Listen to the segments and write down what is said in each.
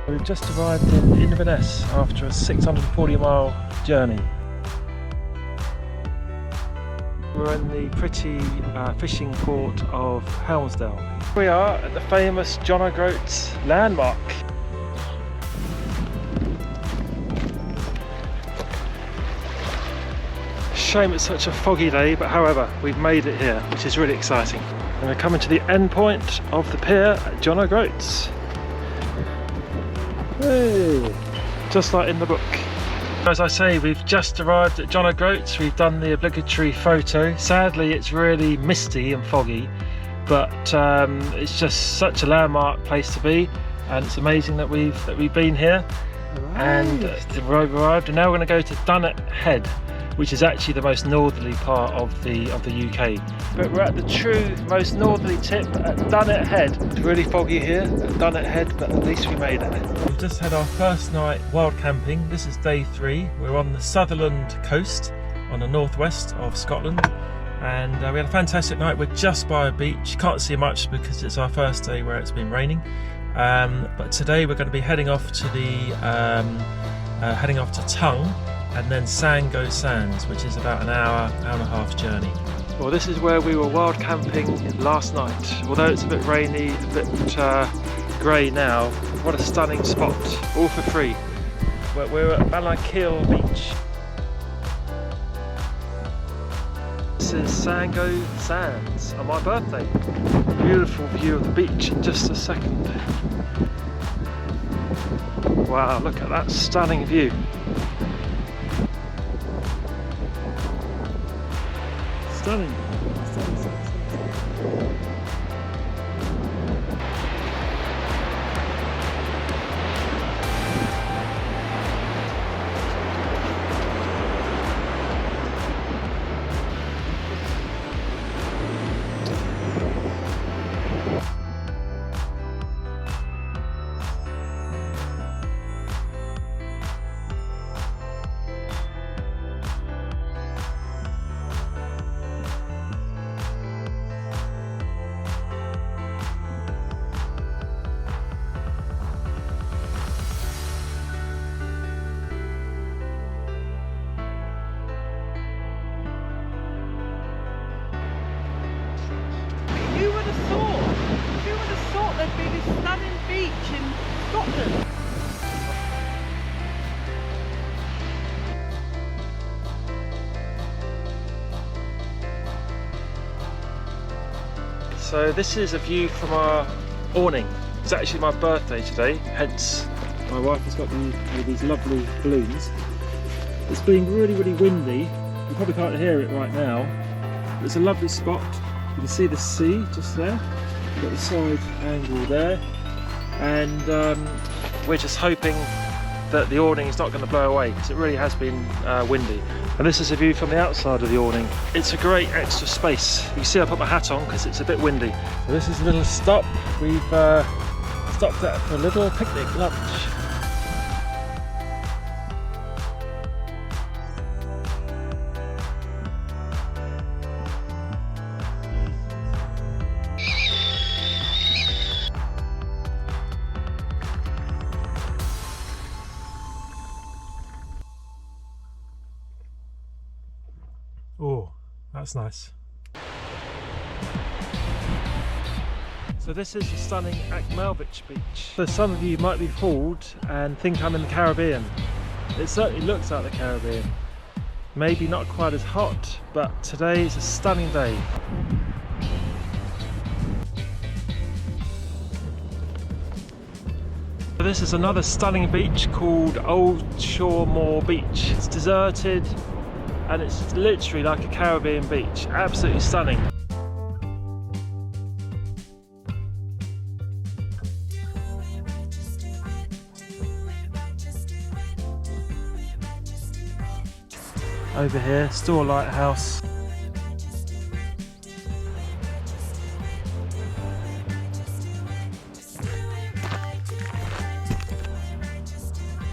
We've just arrived in Inverness after a 640-mile journey. We're in the pretty fishing port of Helmsdale. We are at the famous John O'Groats landmark. Shame it's such a foggy day, but however, we've made it here, which is really exciting. And we're coming to the end point of the pier at John O'Groats. Hey, just like in the book. As I say, we've just arrived at John O'Groats. We've done the obligatory photo. Sadly, it's really misty and foggy, but it's just such a landmark place to be, and it's amazing that we've been here. Right. And we've arrived, and now we're going to go to Dunnet Head, which is actually the most northerly part of the UK. But we're at the true most northerly tip at Dunnet Head. It's really foggy here at Dunnet Head, but at least we made it. We've just had our first night wild camping. This is day 3. We're on the Sutherland coast on the northwest of Scotland, and we had a fantastic night. We're just by a beach. You can't see much because it's our first day where it's been raining. But today we're going to be heading off to Tongue, and then Sango Sands, which is about an hour and a half journey. Well, this is where we were wild camping last night. Although it's a bit rainy, a bit grey now, what a stunning spot, all for free. We're at Balakeel Beach. This is Sango Sands on my birthday. Beautiful view of the beach in just a second. Wow, look at that stunning view. Stunning. There'd be this stunning beach in Scotland. So this is a view from our awning. It's actually my birthday today, hence my wife has got these lovely balloons. It's been really windy. You probably can't hear it right now. But it's a lovely spot. You can see the sea just there. Got the side angle there, and we're just hoping that the awning is not going to blow away, because it really has been windy. And this is a view from the outside of the awning. It's a great extra space. You can see I put my hat on because it's a bit windy. So this is a little stop. We've stopped at for a little picnic lunch. Oh, that's nice. So this is the stunning Achmelvich beach. So some of you might be fooled and think I'm in the Caribbean. It certainly looks like the Caribbean. Maybe not quite as hot, but today is a stunning day. This is another stunning beach called Old Shore Moor Beach. It's deserted, and it's literally like a Caribbean beach. Absolutely stunning. Over here, Store Lighthouse.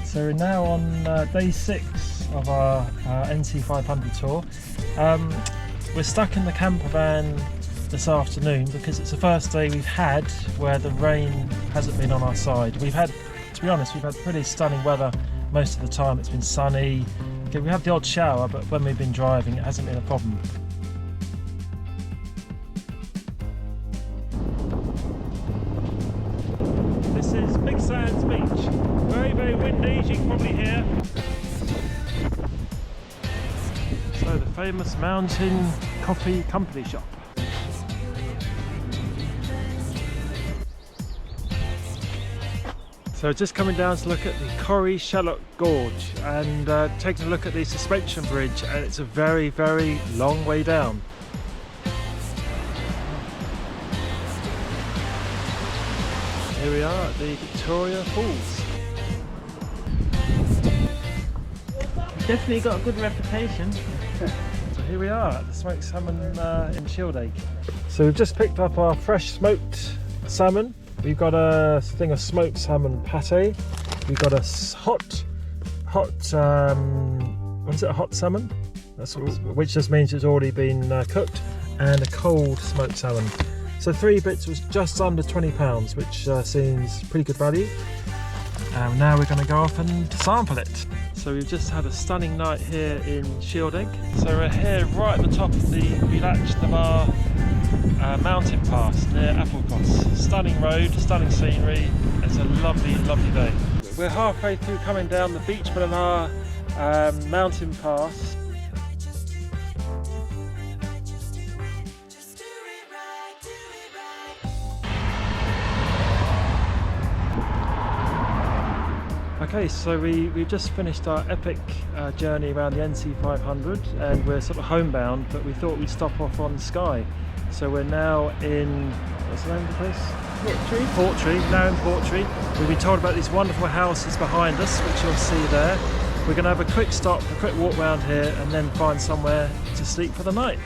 So we're now on day 6 of our NC500 tour. We're stuck in the camper van this afternoon because it's the first day we've had where the rain hasn't been on our side. We've had To be honest, we've had pretty stunning weather most of the time. It's been sunny. Okay, we have the odd shower, but when we've been driving, it hasn't been a problem. This is Big Sands Beach. Very, very windy, as you can probably hear. So the famous Mountain Coffee Company shop. So just coming down to look at the Corrie Shallock Gorge and taking a look at the suspension bridge, and it's a very, very long way down. Here we are at the Victoria Falls. Definitely got a good reputation. So here we are at the smoked salmon in Shieldaig. So we've just picked up our fresh smoked salmon. We've got a thing of smoked salmon pate. We've got a hot, what is it? A hot salmon, which just means it's already been cooked, and a cold smoked salmon. So 3 bits was just under £20, which seems pretty good value. Now we're going to go off and sample it. So we've just had a stunning night here in Shieldaig. So we're here right at the top of the Latch the Bar mountain pass near Applecross. Stunning road, stunning scenery. It's a lovely, lovely day. We're halfway through coming down the Beach Milenar mountain pass. Okay, so we've just finished our epic journey around the NC500, and we're sort of homebound, but we thought we'd stop off on Skye. So we're now in, what's the name of the place? Portree. Portree, now in Portree. We've been told about these wonderful houses behind us, which you'll see there. We're going to have a quick stop, a quick walk around here, and then find somewhere to sleep for the night.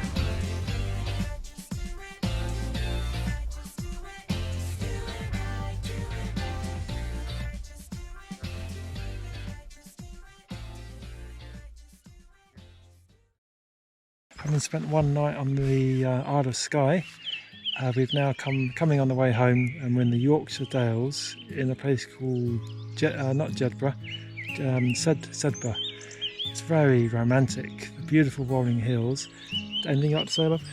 Having spent one night on the Isle of Skye, we've now coming on the way home, and we're in the Yorkshire Dales in a place called not Jedburgh, Sedbergh. It's very romantic. The beautiful rolling hills. Anything you like to say, love?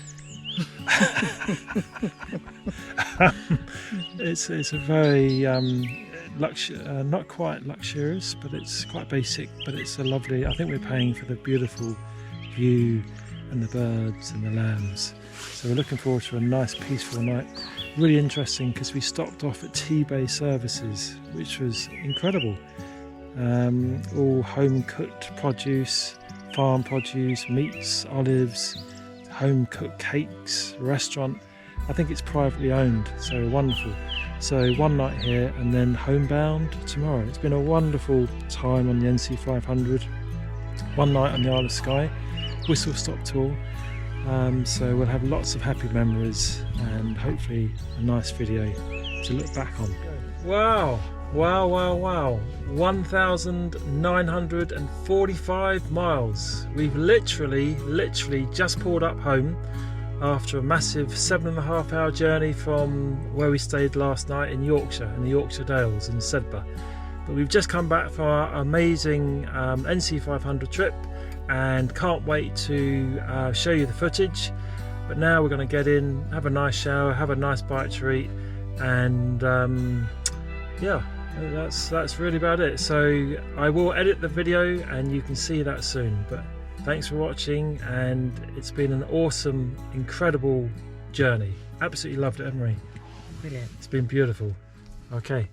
It's a very not quite luxurious, but it's quite basic. But it's a lovely. I think we're paying for the beautiful view and the birds and the lambs. So we're looking forward to a nice peaceful night. Really interesting because we stopped off at T-Bay Services, which was incredible. All home cooked produce, farm produce, meats, olives, home cooked cakes, restaurant. I think it's privately owned, so wonderful. So one night here and then homebound tomorrow. It's been a wonderful time on the NC500. One night on the Isle of Skye. Whistle stop tour, so we'll have lots of happy memories and hopefully a nice video to look back on. Wow, 1,945 miles. We've literally just pulled up home after a massive 7.5 hour journey from where we stayed last night in Yorkshire, in the Yorkshire Dales in Sedbergh. But we've just come back for our amazing NC500 trip, and can't wait to show you the footage. But now we're going to get in, have a nice shower, have a nice bite to eat, and yeah, that's really about it. So I will edit the video and you can see that soon. But thanks for watching, and it's been an awesome, incredible journey. Absolutely loved it, haven't we? Brilliant. It's been beautiful. Okay,